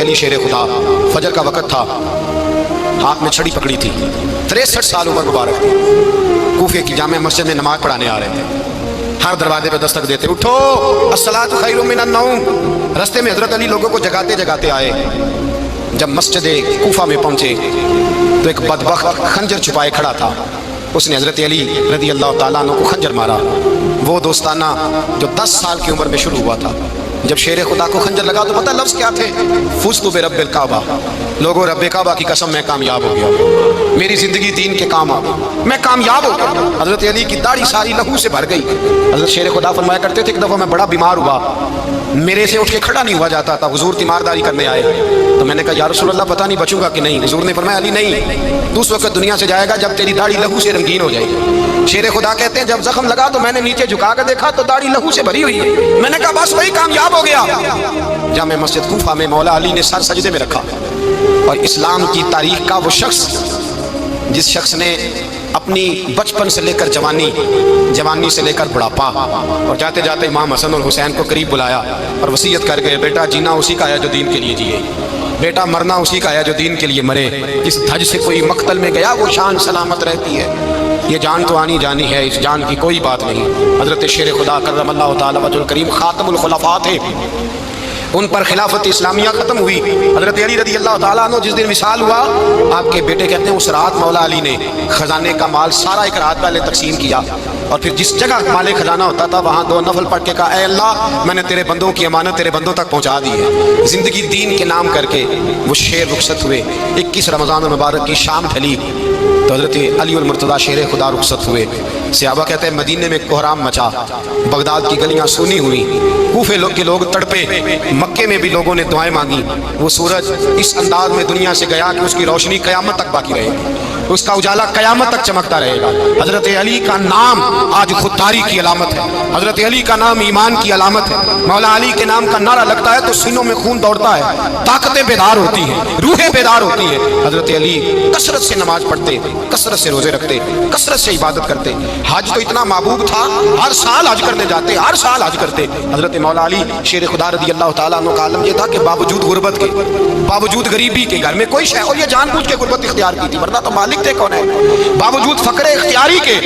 علی شیر خدا، فجر کا وقت تھا، ہاتھ میں چھڑی پکڑی تھی، 63 سال عمر مبارک تھی، کوفے کی جامع مسجد میں نماز پڑھانے آ رہے تھے۔ ہر دروازے پہ دستک دیتے، اٹھو الصلاۃ خیر من النوم۔ رستے میں حضرت علی لوگوں کو جگاتے جگاتے آئے۔ جب مسجد کوفہ میں پہنچے تو ایک بدبخت خنجر چھپائے کھڑا تھا، اس نے حضرت علی رضی اللہ تعالیٰ عنہ کو خنجر مارا، وہ دوستانہ جو 10 سال کی عمر میں شروع ہوا تھا۔ جب شیر خدا کو خنجر لگا تو پتہ لفظ کیا تھے؟ فزت برب الکعبہ، لوگوں رب کعبہ کی قسم میں کامیاب ہو گیا، میری زندگی دین کے کام آ گئی، میں کامیاب ہو گیا۔ حضرت علی کی داڑھی ساری لہو سے بھر گئی۔ حضرت شیر خدا فرمایا کرتے تھے، ایک دفعہ میں بڑا بیمار ہوا، میرے سے اٹھ کے کھڑا نہیں ہوا جاتا تھا، حضور تیمارداری کرنے آئے تو میں نے کہا یا رسول اللہ پتہ نہیں بچوں گا کہ نہیں۔ حضور نے فرمایا علی نہیں، تو اس وقت دنیا سے جائے گا جب تیری داڑھی لہو سے رنگین ہو جائے گی۔ شیر خدا کہتے ہیں جب زخم لگا تو میں نے نیچے جھکا کر دیکھا تو داڑھی لہو سے بھری ہوئی ہے، میں نے کہا بس وہی کامیاب ہو گیا۔ جامع مسجد کوفہ میں مولا علی نے سر سجدے میں رکھا، اور اسلام کی تاریخ کا وہ شخص جس شخص نے اپنی بچپن سے لے کر جوانی سے لے کر بڑھاپا، اور جاتے جاتے امام حسن اور حسین کو قریب بلایا اور وصیت کر گئے، بیٹا جینا اسی کا ہے جو دین کے لیے جیے، بیٹا مرنا اسی کا ہے جو دین کے لیے مرے، جس دھج سے کوئی مقتل میں گیا وہ شان سلامت رہتی ہے، یہ جان تو آنی جانی ہے، اس جان کی کوئی بات نہیں۔ حضرت شیر خدا کرم اللہ تعالی وجہ الکریم خاتم الخلفاء تھے، ان پر خلافت اسلامیہ ختم ہوئی۔ حضرت علی رضی اللہ تعالیٰ عنہ جس دن وصال ہوا، آپ کے بیٹے کہتے ہیں اس رات مولا علی نے خزانے کا مال سارا ایک رات پہلے تقسیم کیا، اور پھر جس جگہ مال خزانہ ہوتا تھا وہاں 2 نفل پڑھ کے کہا اے اللہ میں نے تیرے بندوں کی امانت تیرے بندوں تک پہنچا دی ہے۔ زندگی دین کے نام کر کے وہ شیر رخصت ہوئے۔ 21 رمضان المبارک کی شام ڈھلی تو حضرت علی المرتضیٰ شیر خدا رخصت ہوئے۔ صحابہ کہتے ہیں مدینے میں کوہرام مچا، بغداد کی گلیاں سونی ہوئی، کوفے کے لوگ تڑپے، مکے میں بھی لوگوں نے دعائیں مانگی۔ وہ سورج اس انداز میں دنیا سے گیا کہ اس کی روشنی قیامت تک باقی رہے گی، اس کا اجالا قیامت تک چمکتا رہے گا۔ حضرت علی کا نام آج خودداری کی علامت ہے، حضرت علی کا نام ایمان کی علامت ہے۔ مولا علی کے نام کا نعرہ لگتا ہے تو سینوں میں خون دوڑتا ہے، طاقتیں بیدار ہوتی ہیں، روحیں بیدار ہوتی ہیں۔ حضرت علی کثرت سے نماز پڑھتے، کثرت سے روزے رکھتے، کثرت سے عبادت کرتے۔ حج تو اتنا محبوب تھا، ہر سال حج کرنے جاتے، ہر سال حج کرتے۔ حضرت مولا علی شیر خدا رضی اللہ تعالیٰ عنہ کا عالم یہ تھا کہ باوجود غربت کے، باوجود غریبی کے، گھر میں کوئی شے، اور یہ جان بوجھ کے غربت اختیار کی تھی ورنہ تو مالک تھے کون ہے، باوجود فقر اختیاری کے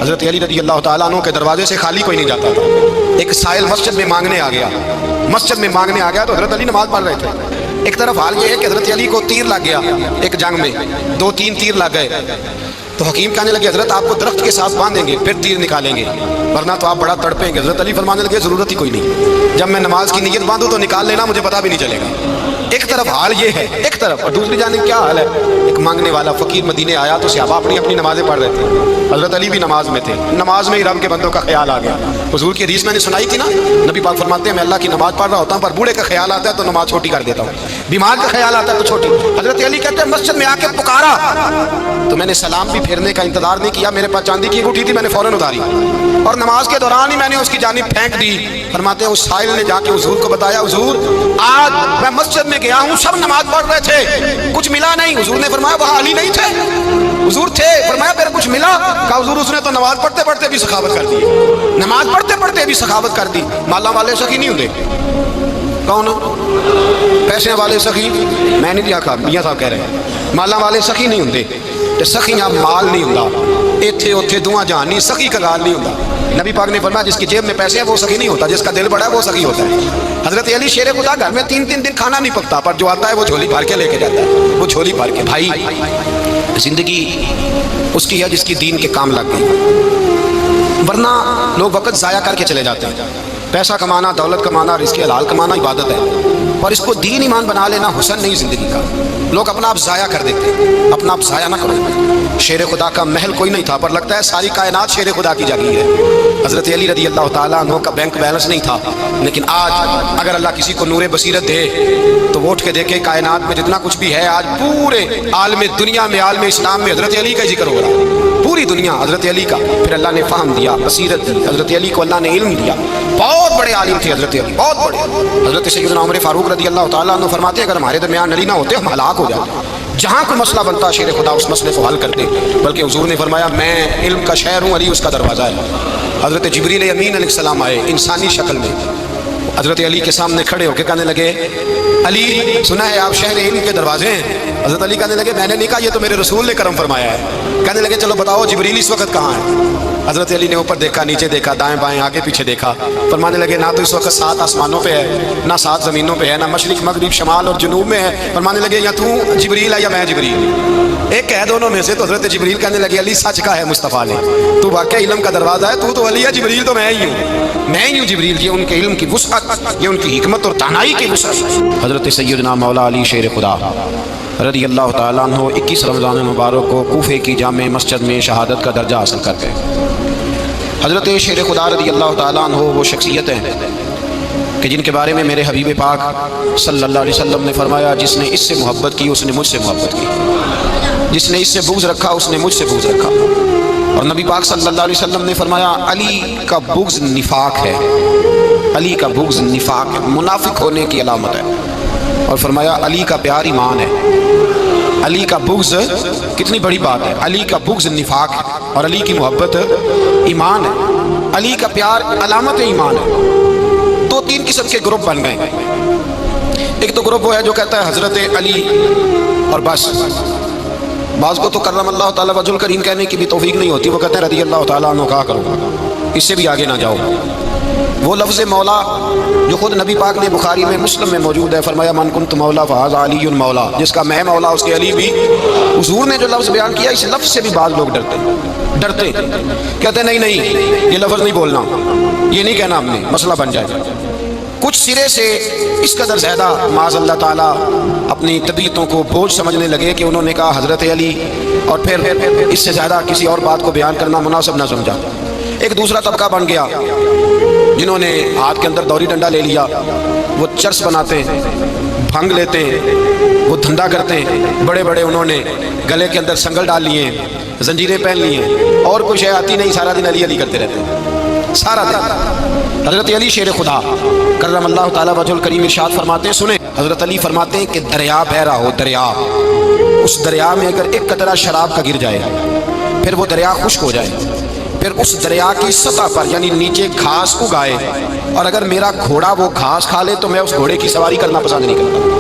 حضرت علی رضی اللہ تعالیٰ عنہ کے دروازے سے خالی کوئی نہیں جاتا تھا۔ ایک سائل مسجد میں مانگنے آ گیا، تو حضرت علی نماز پڑھ رہے تھے۔ ایک طرف حال یہ ہے کہ حضرت علی کو تیر لگ گیا، ایک جنگ میں 2-3 تیر لگ گئے، تو حکیم کہنے لگے حضرت آپ کو درخت کے ساتھ باندھیں گے پھر تیر نکالیں گے ورنہ تو آپ بڑا تڑپیں گے۔ حضرت علی فرمانے لگے ضرورت ہی کوئی نہیں، جب میں نماز کی نیت باندھوں تو نکال لینا، مجھے پتہ بھی نہیں چلے گا۔ ایک طرف حال یہ ہے، ایک طرف، اور دوسری جانب کیا حال ہے؟ ایک مانگنے والا فقیر مدینے آیا تو صحابہ اپنی اپنی نمازیں پڑھ رہے تھے، حضرت علی بھی نماز میں تھے، نماز میں ہی رب کے بندوں کا خیال آ گیا۔ حضور کی حدیث میں نے سنائی تھی نا، نبی پاک فرماتے ہیں میں اللہ کی نماز پڑھ رہا ہوتا ہوں پر بوڑھے کا خیال آتا ہے تو نماز چھوٹی کر دیتا ہوں، بیمار کا خیال آتا ہے تو چھوٹی۔ حضرت علی کہتے ہیں مسجد میں آ کے پکارا تو میں نے سلام بھی پھیرنے کا انتظار نہیں کیا، میرے پاس چاندی کی انگوٹھی تھی، میں نے فوراً اتاری اور نماز کے دوران ہی میں نے اس کی جانب پھینک دی۔ فرماتے ہیں اس سائل نے جا کے حضور کو بتایا حضور آج میں مسجد میں گیا ہوں، سب نماز پڑھ رہے تھے، کچھ ملا نہیں۔ حضور نے فرمایا وہاں علی نہیں تھے؟ حضور تھے۔ فرمایا پھر کچھ ملا؟ کہا حضور اس نے تو نماز پڑھتے پڑھتے بھی سخاوت کر دی، نماز پڑھتے پڑھتے بھی سخاوت کر دی۔ مالا والے سخی نہیں ہوتے، کون پیسے والے سخی؟ میں نہیں دیکھا، میاں صاحب کہہ رہے ہیں مالا والے سخی نہیں ہوتے، سخیاں مال نہیں ہوں، ایتھے اوتھے دعا جہان نہیں، سخی کا گال نہیں ہوں۔ نبی پاک نے فرمایا جس کی جیب میں پیسے ہیں وہ سخی نہیں ہوتا، جس کا دل بڑا ہے وہ سخی ہوتا ہے۔ حضرت علی شیر خدا گھر میں 3 دن کھانا نہیں پکتا، پر جو آتا ہے وہ جھولی بھر کے لے کے جاتا ہے، وہ جھولی بھر کے۔ بھائی زندگی اس کی ہے جس کی دین کے کام لگ گئی، ورنہ لوگ وقت ضائع کر کے چلے جاتے ہیں۔ پیسہ کمانا، دولت کمانا، رزق حلال کمانا عبادت ہے، اور اس کو دین ایمان بنا لینا حسن نہیں زندگی کا۔ لوگ اپنا آپ ضائع کر دیتے ہیں، اپنا آپ ضائع نہ کرو۔ شیر خدا کا محل کوئی نہیں تھا، پر لگتا ہے ساری کائنات شیر خدا کی جاگیر ہے۔ حضرت علی رضی اللہ تعالیٰ عنہ کا بینک بیلنس نہیں تھا، لیکن آج اگر اللہ کسی کو نور بصیرت دے تو وہ اٹھ کے دیکھے کائنات میں جتنا کچھ بھی ہے آج پورے عالم دنیا میں، عالم اسلام میں حضرت علی کا ذکر ہو رہا ہے، پوری دنیا حضرت علی کا۔ پھر اللہ نے فہم دیا، بصیرت دی، حضرت علی کو اللہ نے علم دیا، بہت بڑے عالم تھے حضرت علی، بہت بڑے۔ حضرت سیدنا عمر فاروق رضی اللہ تعالیٰ عنہ فرماتے ہیں اگر ہمارے درمیان علی نہ ہوتے ہم ہلاک ہو جاتے، جہاں کوئی مسئلہ بنتا شیر خدا اس مسئلے کو حل کرتے، بلکہ حضور نے فرمایا میں علم کا شہر ہوں، علی اس کا دروازہ ہے۔ حضرت جبریل امین علیہ السلام آئے انسانی شکل میں، حضرت علی کے سامنے کھڑے ہو کے کہنے لگے علی سنا ہے آپ شہر علم کے دروازے ہیں؟ حضرت علی کہنے لگے میں نے نہیں کہا، یہ تو میرے رسول نے کرم فرمایا ہے۔ کہنے لگے چلو بتاؤ جبریل اس وقت کہاں ہے؟ حضرت علی نے اوپر دیکھا، نیچے دیکھا، دائیں بائیں آگے پیچھے دیکھا، فرمانے لگے نہ تو اس وقت 7 آسمانوں پہ ہے، نہ 7 زمینوں پہ ہے، نہ مشرق مغرب شمال اور جنوب میں ہے۔ فرمانے لگے یا تو جبریل ہے یا میں جبریل، ایک ہے دونوں میں سے۔ تو حضرت جبریل کہنے لگے علی سچ کا ہے مصطفیٰ نے، تو واقعی علم کا دروازہ ہے، تو علی ہے، جبریل تو میں ہی ہوں، میں ہی ہوں جبریل۔ یہ ان کے علم کی وسعت، یہ ان کی حکمت اور دانائی کی وسعت۔ حضرت سیدنا مولا علی شیر خدا رضی اللہ تعالیٰ عنہ 21 رمضان مبارک کو کوفے کی جامع مسجد میں شہادت کا درجہ حاصل کرتے ہیں۔ حضرت شیر خدا رضی اللہ تعالیٰ عنہ وہ شخصیت ہیں کہ جن کے بارے میں میرے حبیب پاک صلی اللہ علیہ وسلم نے فرمایا جس نے اس سے محبت کی اس نے مجھ سے محبت کی، جس نے اس سے بغض رکھا اس نے مجھ سے بغض رکھا۔ اور نبی پاک صلی اللہ علیہ وسلم نے فرمایا علی کا بغض نفاق ہے، علی کا بغض نفاق ہے، منافق ہونے کی علامت ہے۔ اور فرمایا علی کا پیار ایمان ہے۔ علی کا بغض کتنی بڑی بات ہے، علی کا بغض نفاق ہے اور علی کی محبت ایمان ہے، علی کا پیار علامت ایمان ہے۔ 2-3 قسم کے گروپ بن گئے۔ ایک تو گروپ وہ ہے جو کہتا ہے حضرت علی اور بس، بعض کو تو کرم اللہ تعالیٰ وجہ الکریم کہنے کی بھی توفیق نہیں ہوتی، وہ کہتے ہیں رضی اللہ تعالیٰ عنہ کہا کرو، اس سے بھی آگے نہ جاؤ۔ وہ لفظ مولا جو خود نبی پاک نے بخاری میں مسلم میں موجود ہے، فرمایا من کنت مولا فہذا علی مولا، جس کا میں مولا اس کے علی بھی۔ حضور نے جو لفظ بیان کیا اس لفظ سے بھی بعض لوگ ڈرتے کہتے ہیں نہیں یہ لفظ نہیں بولنا، یہ نہیں کہنا ہم نے، مسئلہ بن جائے گا۔ کچھ سرے سے اس قدر زیادہ معاذ اللہ تعالیٰ اپنی طبیعتوں کو بوجھ سمجھنے لگے کہ انہوں نے کہا حضرت علی، اور پھر اس سے زیادہ کسی اور بات کو بیان کرنا مناسب نہ سمجھا۔ ایک دوسرا طبقہ بن گیا جنہوں نے ہاتھ کے اندر دوری ڈنڈا لے لیا، وہ چرس بناتے ہیں، بھنگ لیتے ہیں، وہ دھندا کرتے ہیں، بڑے بڑے انہوں نے گلے کے اندر سنگل ڈال لیے ہیں، زنجیریں پہن لی ہیں، اور کوئی شے آتی نہیں، سارا دن علی علی کرتے رہتے ہیں سارا دن۔ حضرت علی شیر خدا کرم اللہ تعالیٰ وجہ الکریم ارشاد فرماتے ہیں، سنیں حضرت علی فرماتے ہیں کہ دریا بہ رہا ہو، دریا، اس دریا میں اگر ایک قطرہ شراب کا گر جائے پھر وہ دریا خشک ہو جائے، پھر اس دریا کی سطح پر یعنی نیچے گھاس اگائے، اور اگر میرا گھوڑا وہ گھاس کھا لے تو میں اس گھوڑے کی سواری کرنا پسند نہیں کرتا۔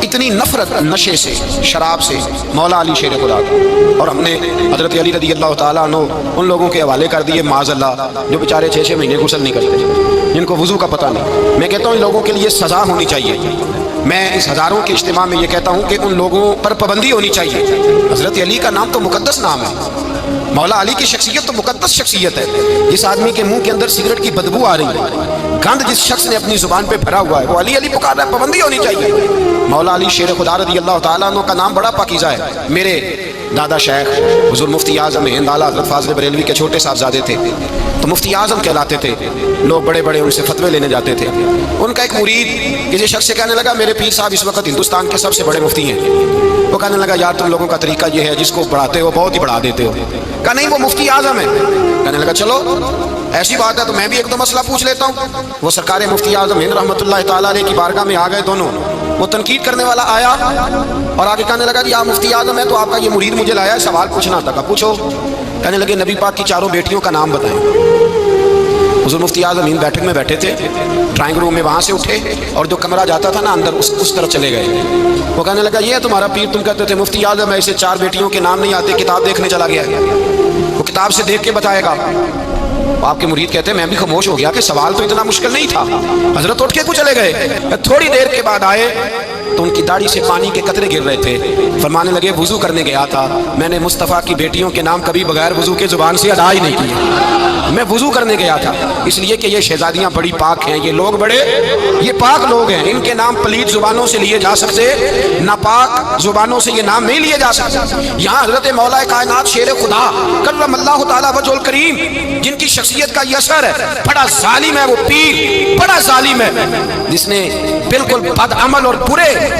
اتنی نفرت نشے سے، شراب سے مولا علی شیر خدا کا۔ اور ہم نے حضرت علی رضی اللہ تعالیٰ عنہ ان لوگوں کے حوالے کر دیے معاذ اللہ جو بیچارے 6 مہینے غسل نہیں کرتے، جن کو وضو کا پتہ نہیں۔ میں کہتا ہوں ان لوگوں کے لیے سزا ہونی چاہیے۔ میں اس ہزاروں کے اجتماع میں یہ کہتا ہوں کہ ان لوگوں پر پابندی ہونی چاہیے۔ حضرت علی کا نام تو مقدس نام ہے، مولا علی کی شخصیت تو مقدس شخصیت ہے۔ جس آدمی کے منہ کے اندر سگریٹ کی بدبو آ رہی ہے، گند جس شخص نے اپنی زبان پہ بھرا ہوا ہے، وہ علی علی پکار رہا ہے، پابندی ہونی چاہیے۔ مولا علی شیر خدا رضی اللہ تعالیٰ عنہ کا نام بڑا پاکیزہ ہے۔ میرے دادا شیخ حضور مفتی اعظم ہند اعلیٰ حضرت فاضل بریلوی کے چھوٹے صاحبزادے تھے، تو مفتی اعظم کہلاتے تھے، لوگ بڑے بڑے ان سے فتوے لینے جاتے تھے۔ ان کا ایک مرید کسی شخص سے کہنے لگا میرے پیر صاحب اس وقت ہندوستان کے سب سے بڑے مفتی ہیں۔ وہ کہنے لگا یار تم لوگوں کا طریقہ یہ ہے، جس کو بڑھاتے ہو بہت ہی بڑھا دیتے ہو۔ کہا نہیں وہ مفتی اعظم ہے۔ کہنے لگا چلو ایسی بات ہے تو میں بھی ایک دو مسئلہ پوچھ لیتا ہوں۔ وہ سرکار مفتی اعظم ہند رحمۃ اللہ تعالیٰ علیہ کی بارگاہ میں آ گئے دونوں۔ وہ تنقید کرنے والا آیا اور آگے کہنے لگا جی آپ مفتی اعظم ہے تو آپ کا یہ مرید مجھے لایا ہے، سوال پوچھنا تھا۔ پوچھو۔ کہنے لگے نبی پاک کی 4 بیٹیوں کا نام بتائیں۔ حضور مفتی اعظم ہند بیٹھک میں بیٹھے تھے، ڈرائنگ روم میں، وہاں سے اٹھے اور جو کمرہ جاتا تھا نا اندر اس طرف چلے گئے۔ وہ کہنے لگا یہ ہے تمہارا پیر، تم کہتے تھے مفتی اعظم ہے، اسے 4 بیٹیوں کے نام نہیں آتے، کتاب دیکھنے چلا گیا ہے، وہ کتاب سے دیکھ کے بتائے گا۔ آپ کے مرید کہتے ہیں میں بھی خاموش ہو گیا کہ سوال تو اتنا مشکل نہیں تھا۔ حضرت اٹھ کے کو چلے گئے، تھوڑی دیر کے بعد آئے تو ان کی داڑھی سے پانی کے قطرے گر رہے تھے۔ فرمانے لگے وضو کرنے گیا تھا، میں نے مصطفیٰ کی بیٹیوں کے نام کبھی بغیر وضو کے زبان سے ادا ہی نہیں کیے، میں وضو کرنے گیا تھا، اس لیے کہ یہ شہزادیاں بڑی پاک ہیں، یہ لوگ بڑے یہ پاک لوگ ہیں، ان کے نام پلیت زبانوں سے لیے جا سکتے، ناپاک زبانوں سے یہ نام نہیں لیے جا سکتے۔ یہاں حضرت مولا کائنات شیر خدا کرم اللہ تعالیٰ وجہ الکریم جن کی شخصیت کا یہ اثر ہے، بڑا ظالم ہے وہ پیر، بڑا ظالم ہے جس نے بالکل بد عمل اور برے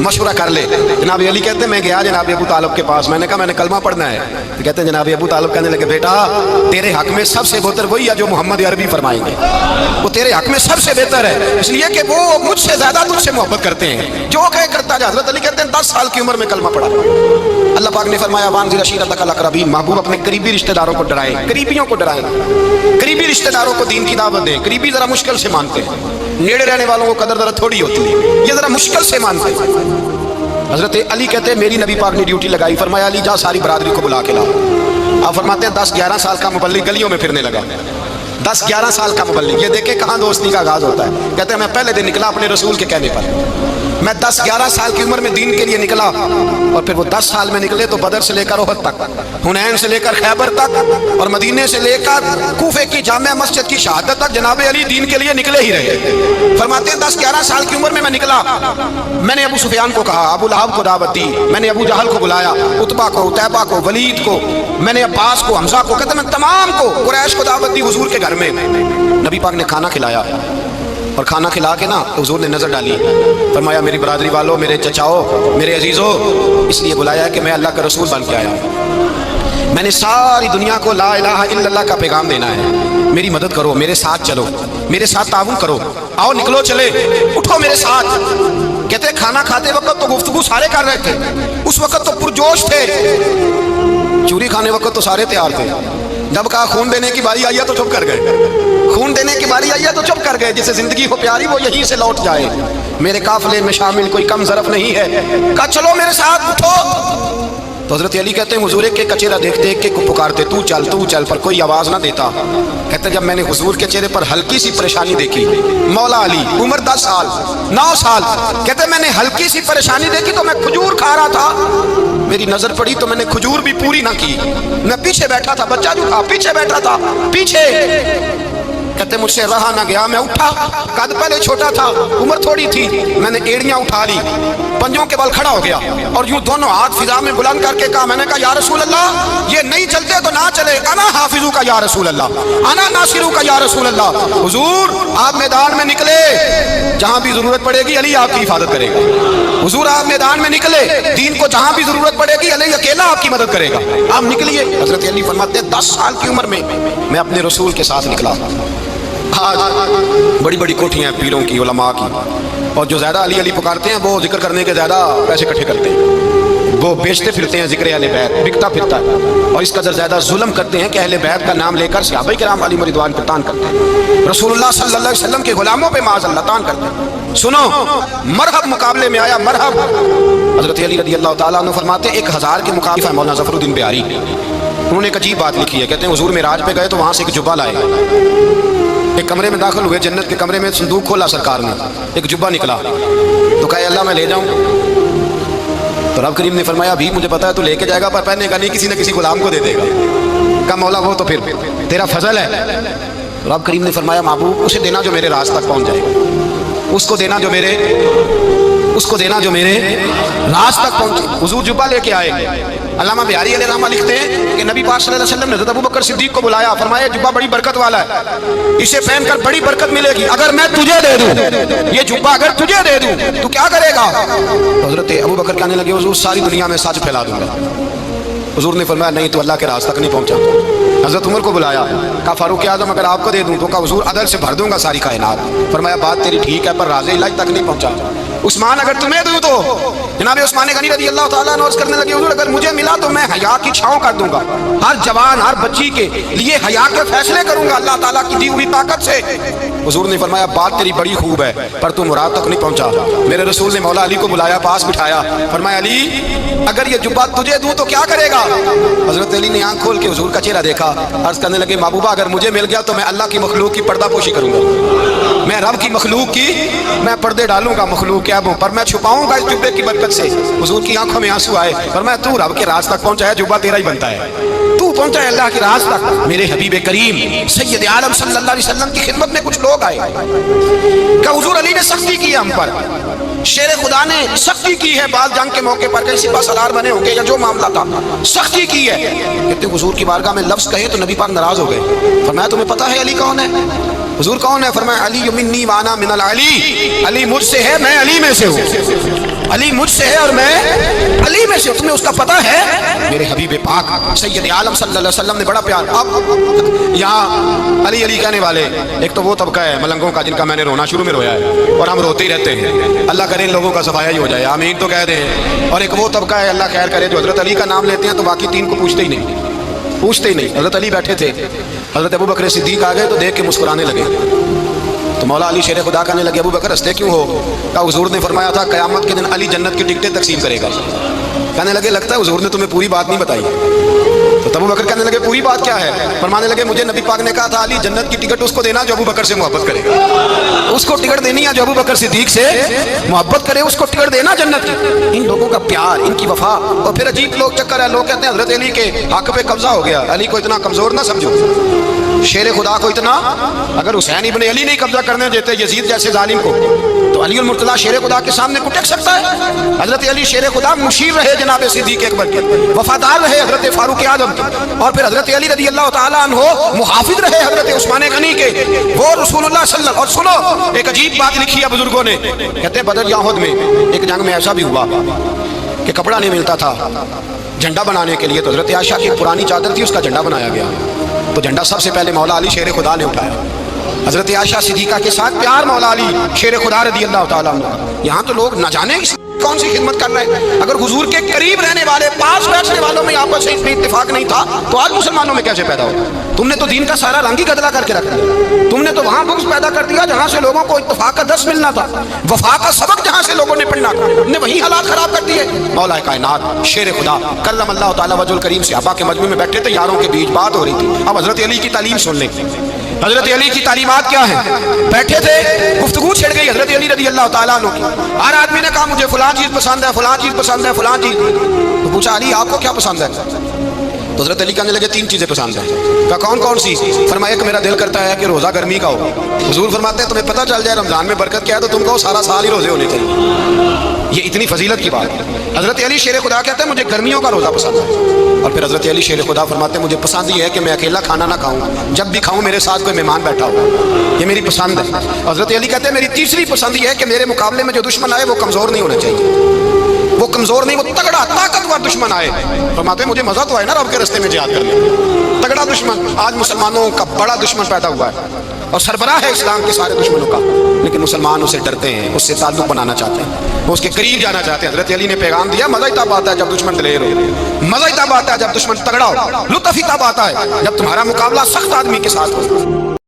مشورہ کر لے۔ جناب علی کہتے ہیں میں گیا جناب ابو طالب کے پاس، میں نے کہا میں نے کلمہ پڑھنا ہے۔ تو کہتے ہیں جناب ابو طالب کہنے لگے بیٹا تیرے حق میں سب سے بہتر وہی ہے جو محمد عربی فرمائیں گے، وہ تیرے حق میں سب سے بہتر ہے، اس لیے کہ وہ مجھ سے زیادہ تجھ سے محبت کرتے ہیں، جو کہے کرتا جا۔ حضرت علی کہتے ہیں 10 سال کی عمر میں کلمہ پڑھا۔ اللہ پاک نے فرمایا وانذر عشیرتک الاقربین، محبوب اپنے قریبی رشتہ داروں کو ڈرائیں، قریبیوں کو ڈرائیں، قریبی رشتہ داروں کو دین کی دعوت دیں۔ قریبی ذرا مشکل سے مانتے ہیں، نیڑے رہنے والوں کو قدر ذرا تھوڑی ہوتی ہے، یہ ذرا مشکل سے مانتے ہیں۔ حضرت علی کہتے ہیں میری نبی پاک نے ڈیوٹی لگائی، فرمایا علی جا ساری برادری کو بلا کے لا۔ آپ فرماتے ہیں 10-11 سال کا مبلغ گلیوں میں پھرنے لگا، 10-11 سال کا مبلغ، یہ دیکھیں کہاں دوستی کا آغاز ہوتا ہے۔ کہتے ہیں میں پہلے دن نکلا اپنے رسول کے کہنے پر، میں 10-11 سال کی عمر میں دین کے لیے نکلا، اور پھر وہ 10 سال میں نکلے تو بدر سے لے کر احد تک، حنین سے لے کر خیبر تک، اور مدینے سے لے کر کوفے کی جامع مسجد کی شہادت تک جناب علی دین کے لیے نکلے ہی رہے۔ فرماتے ہیں 10-11 سال کی عمر میں نکلا، میں نے ابو سفیان کو کہا، ابو لہب کو دعوت دی، میں نے ابو جہل کو بلایا، عتبہ کو، عتیبہ کو، ولید کو، میں نے عباس کو، حمزہ کو، کہتے ہیں میں تمام کو، قریش کو دعوت دی حضور کے گھر میں۔ نبی پاک نے کھانا کھلایا، اور کھانا کھلا کے نا حضور نے نظر ڈالی، فرمایا میری برادری والوں، میرے چچاؤ، میرے عزیزوں، اس لیے بلایا ہے کہ میں اللہ کا رسول بن کے آیا ہوں، میں نے ساری دنیا کو لا الہ الا اللہ کا پیغام دینا ہے، میری مدد کرو، میرے ساتھ چلو، میرے ساتھ تعاون کرو، آؤ نکلو چلے، اٹھو میرے ساتھ۔ کہتے ہیں کھانا کھاتے وقت تو گفتگو سارے کر رہے تھے، اس وقت تو پرجوش تھے، چوری کھانے وقت تو سارے تیار تھے، جب کہا خون دینے کی باری آئی ہے تو چپ کر گئے، خون دینے کی باری آئی ہے تو چپ کر گئے، جسے زندگی ہو پیاری وہ یہیں سے لوٹ جائے، میرے قافلے میں شامل کوئی کم ظرف نہیں ہے، کہا چلو میرے ساتھ اٹھو۔ تو حضرت علی کہتے ہیں حضور ایک کے کچیرا دیکھتے ایک کو پکارتے تو چل، پر کوئی آواز نہ دیتا۔ کہتے ہیں جب میں نے حضور کے چہرے پر ہلکی سی پریشانی دیکھی، مولا علی عمر 10 سال 9 سال، کہتے ہیں میں نے ہلکی سی پریشانی دیکھی تو میں کھجور کھا رہا تھا، میری نظر پڑی تو میں نے کھجور بھی پوری نہ کی، میں پیچھے بیٹھا تھا، بچہ جو تھا پیچھے بیٹھا تھا، پیچھے۔ کہتے مجھ سے رہا نہ گیا، میں اٹھا، قد پہلے چھوٹا تھا، عمر تھوڑی تھی، میں نے ایڑیاں اٹھا لی، پنجوں کے بل کھڑا ہو گیا، اور یوں دونوں ہاتھ فضا میں بلند کر کے کہا، میں نے کہا یا رسول اللہ یہ نہیں چلتے تو نہ چلے، انا حافظو کا یا رسول اللہ، انا ناصرو کا یا رسول اللہ۔ حضور آپ میدان میں نکلے، جہاں بھی ضرورت پڑے گی علی آپ کی حفاظت کرے گا، حضور آپ میدان میں نکلے، دین کو جہاں بھی ضرورت پڑے گی علی اکیلا آپ کی مدد کرے گا، آپ نکلیے۔ حضرت علی فرماتے ہیں 10 سال کی عمر میں اپنے رسول کے ساتھ نکلا۔ آج بڑی بڑی کوٹھیاں ہیں پیروں کی، علماء کی، اور جو زیادہ علی علی پکارتے ہیں وہ ذکر کرنے کے زیادہ پیسے اکٹھے کرتے ہیں، وہ بیچتے پھرتے ہیں ذکر اہل بیت، بکتا پھرتا ہے، اور اس قدر زیادہ ظلم کرتے ہیں کہ اہل بیت کا نام لے کر صحابہ کرام علی رضوان پہ تان کرتے ہیں، رسول اللہ صلی اللہ علیہ وسلم کے غلاموں پہ معاذ اللہ تان کرتے ہیں۔ سنو مرحب مقابلے میں آیا، مرحب۔ حضرت علی رضی اللہ تعالیٰ عنہ فرماتے ہیں 1000 کے مقابلے مولانا ظفر الدین بہاری، انہوں نے ایک عجیب بات لکھی ہے، کہتے ہیں حضور معراج پہ گئے تو وہاں سے ایک جبہ لائے، ایک کمرے میں داخل ہوئے، جنت کے کمرے میں صندوق کھولا سرکار نے، ایک جبہ نکلا، تو کہا اللہ میں لے جاؤں، تو رب کریم نے فرمایا ابھی مجھے پتا ہے تو لے کے جائے گا پر پہننے کا نہیں، کسی نہ کسی غلام کو دے دے گا۔ کہا مولا وہ تو پھر تیرا فضل ہے۔ رب کریم نے فرمایا محبوب اسے دینا جو میرے راز تک پہنچ جائے گا، اس کو دینا جو میرے راز تک پہنچے۔ حضور جبہ لے کے آئے۔ علامہ بہاری علیہ رحمہ لکھتے ہیں کہ نبی پاک صلی اللہ علیہ وسلم نے حضرت ابوبکر صدیق کو بلایا، فرمایا جبہ بڑی برکت والا ہے، اسے پہن کر بڑی برکت ملے گی، اگر میں تجھے دے دوں یہ جبہ، اگر تجھے دے دوں تو کیا کرے گا؟ تو حضرت ابوبکر کہنے لگے حضور ساری دنیا میں سچ پھیلا دوں گا۔ حضور نے فرمایا نہیں تو اللہ کے راز تک نہیں پہنچا۔ حضرت عمر کو بلایا، کہا فاروق اعظم اگر آپ کو دے دوں تو کہا حضور عدل سے بھر دوں گا ساری کائنات۔ فرمایا بات تیری ٹھیک ہے پر راز الہی تک نہیں پہنچا۔ عثمان اگر تمہیں دوں تو جناب عثمان غنی رضی اللہ تعالیٰ عنہ عرض کرنے لگے حضور اگر مجھے ملا تو میں حیا کی چھاؤں کر دوں گا، ہر جوان ہر بچی کے لیے حیا کے فیصلے کروں گا اللہ تعالیٰ کی دی ہوئی طاقت سے۔ حضور نے فرمایا بات تیری بڑی خوب ہے پر تو مراد تک نہیں پہنچا۔ میرے رسول نے مولا علی کو بلایا، پاس بٹھایا، فرمایا علی اگر یہ جبہ تجھے دوں تو کیا کرے گا؟ حضرت علی نے آنکھ کھول کے حضور کا چہرہ دیکھا، عرض کرنے لگے محبوبہ اگر مجھے مل گیا تو میں اللہ کی مخلوق کی پردہ پوشی کروں گا، میں رب کی مخلوق کی میں پردے ڈالوں گا مخلوق کے ابوں پر، میں چھپاؤں گا اس جبے کی برکت سے۔ حضور کی آنکھوں میں آنسو آئے، فرمایا تو رب کے راز تک پہنچا ہے، جبہ تیرا ہی بنتا ہے، تو پہنچا ہے اللہ کے راز تک۔ میرے حبیب کریم سید عالم صلی اللہ علیہ وسلم کی خدمت میں کچھ لوگ آئے کہ حضور علی نے سختی کی ہم پر، شیر خدا نے سختی کی ہے، بعض جنگ کے موقع پر کہیں سپاہ سالار بنے ہوں گے یا جو معاملہ تھا سختی کی ہے۔ کہتے حضور کی بارگاہ میں لفظ کہے تو نبی پاک ناراض ہو گئے۔ فرمایا تمہیں پتہ ہے علی کون ہے؟ حضور کون ہے؟ فرمایا علی منی وانا من العلی، علی مجھ سے ہے میں علی میں سے ہوں۔ علی مجھ سے ہے اور میں علی میں سے، تمہیں اس کا پتہ ہے؟ میرے حبیب پاک سید عالم صلی اللہ علیہ وسلم نے بڑا پیار. اب یہاں علی علی کہنے والے ایک تو وہ طبقہ ہے ملنگوں کا جن کا میں نے رونا شروع میں رویا ہے اور ہم روتے ہی رہتے ہیں، اللہ کرے ان لوگوں کا صفایا ہی ہو جائے، آمین تو کہہ دیں. اور ایک وہ طبقہ ہے اللہ خیر کرے جو حضرت علی کا نام لیتے ہیں تو باقی تین کو پوچھتے ہی نہیں. حضرت علی بیٹھے تھے، حضرت ابو بکر صدیق آ گئے تو دیکھ کے مسکرانے لگے. تو مولا علی شیر خدا کہنے لگے ابو بکر ہنستے کیوں ہو؟ کہا حضور نے فرمایا تھا قیامت کے دن علی جنت کی ٹکٹیں تقسیم کرے گا. کہنے لگے لگتا ہے حضور نے تمہیں پوری بات نہیں بتائی. تو ابو بکر کہنے لگے پوری بات کیا ہے؟ فرمانے لگے مجھے نبی پاک نے کہا تھا علی جنت کی ٹکٹ اس کو دینا جو ابو بکر سے محبت کرے گا، اس کو ٹکٹ دینی ہے جو ابو بکر صدیق سے محبت کرے، اس کو ٹکٹ دینا جنت کی. ان لوگوں کا پیار، ان کی وفا. اور پھر عجیب لوگ چکر ہے، لوگ کہتے ہیں حضرت علی کے حق پہ قبضہ ہو گیا. علی کو اتنا کمزور نہ سمجھو، شیر خدا کو اتنا، اگر حسین ابن علی نہیں قبضہ کرنے دیتے یزید جیسے ظالم کو تو علی المرتضیٰ شیر خدا کے سامنے کو ٹک سکتا ہے؟ حضرت علی شیر خدا مشیر رہے جناب صدیق اکبر کے، وفادار رہے حضرت فاروق اعظم کے، اور پھر حضرت علی رضی اللہ تعالیٰ عنہ محافظ رہے حضرت عثمان غنی کے. وہ رسول اللہ صلی اللہ علیہ وسلم. اور سنو ایک عجیب بات لکھی ہے بزرگوں نے، کہتے ہیں بدر یا احد میں ایک جنگ میں ایسا بھی ہوا کہ کپڑا نہیں ملتا تھا جھنڈا بنانے کے لیے، تو حضرت عائشہ کی پرانی چادر تھی اس کا جھنڈا بنایا گیا. تو جھنڈا سب سے پہلے مولا علی شیر خدا نے اٹھایا. حضرت عائشہ صدیقہ کے ساتھ پیار مولا علی شیر خدا رضی اللہ تعالیٰ عنہ. یہاں تو لوگ نہ جانے کون سی خدمت کر رہے ہیں. اگر حضور کے قریب رہنے والے پاس بیٹھنے والوں میں آپس میں اتفاق نہیں تھا تو آج مسلمانوں میں کیسے پیدا ہو؟ تم نے تو دین کا سارا رنگ ہی گدلا کر کے رکھ دیا. تم نے تو وہاں بغض پیدا کر دیا جہاں سے لوگوں کو اتفاق کا درس ملنا تھا، وفا کا سبق جہاں سے لوگوں نے پڑھنا تھا، تم نے وہی حالات خراب کر دیے. مولا کائنات شیر خدا کرم اللہ تعالیٰ وجہ الکریم صحابہ کے مجمع میں بیٹھے تھے، یاروں کے بیچ بات ہو رہی تھی. اب حضرت علی کی تعلیم سن لیں. حضرت علی کی تعلیمات کیا ہیں؟ بیٹھے تھے، گفتگو چھڑ گئی حضرت علی رضی اللہ تعالیٰ عنہ کی. ہر آدمی نے کہا مجھے فلاں چیز پسند ہے، فلاں چیز پسند ہے، فلاں چیز. تو پوچھا علی آپ کو کیا پسند ہے؟ تو حضرت علی کہنے لگے تین چیزیں پسند ہیں. کہا کون کون سی؟ فرمایا کہ میرا دل کرتا ہے کہ روزہ گرمی کا ہو. حضور فرماتے ہیں تمہیں پتہ چل جائے رمضان میں برکت کیا ہے تو تم کو سارا سال ہی روزے ہونے چاہیے. یہ اتنی فضیلت کی بات ہے. حضرت علی شیر خدا کہتے ہیں مجھے گرمیوں کا روزہ پسند ہے. اور پھر حضرت علی شیر خدا فرماتے ہیں مجھے پسند یہ ہے کہ میں اکیلا کھانا نہ کھاؤں، جب بھی کھاؤں میرے ساتھ کوئی مہمان بیٹھا ہو. یہ میری پسند ہے. حضرت علی کہتے ہیں میری تیسری پسند یہ ہے کہ میرے مقابلے میں جو دشمن آئے وہ کمزور نہیں ہونا چاہیے، وہ کمزور نہیں، وہ تگڑا طاقتور دشمن آئے. فرماتے ہیں مجھے مزہ تو آئے نا رب کے راستے میں جہاد کرنے. تگڑا دشمن، آج مسلمانوں کا بڑا دشمن پیدا ہوا ہے اور سربراہ ہے اسلام کے سارے دشمنوں کا، لیکن مسلمان اسے ڈرتے ہیں، اس سے تعلق بنانا چاہتے ہیں، وہ اس کے قریب جانا چاہتے ہیں. حضرت علی نے پیغام دیا مزہ ہی تب آتا ہے جب دشمن دلیر ہو، مزہ ہی تب آتا ہے جب دشمن تگڑا ہو، لطف ہی تب آتا ہے جب تمہارا مقابلہ سخت آدمی کے ساتھ ہو.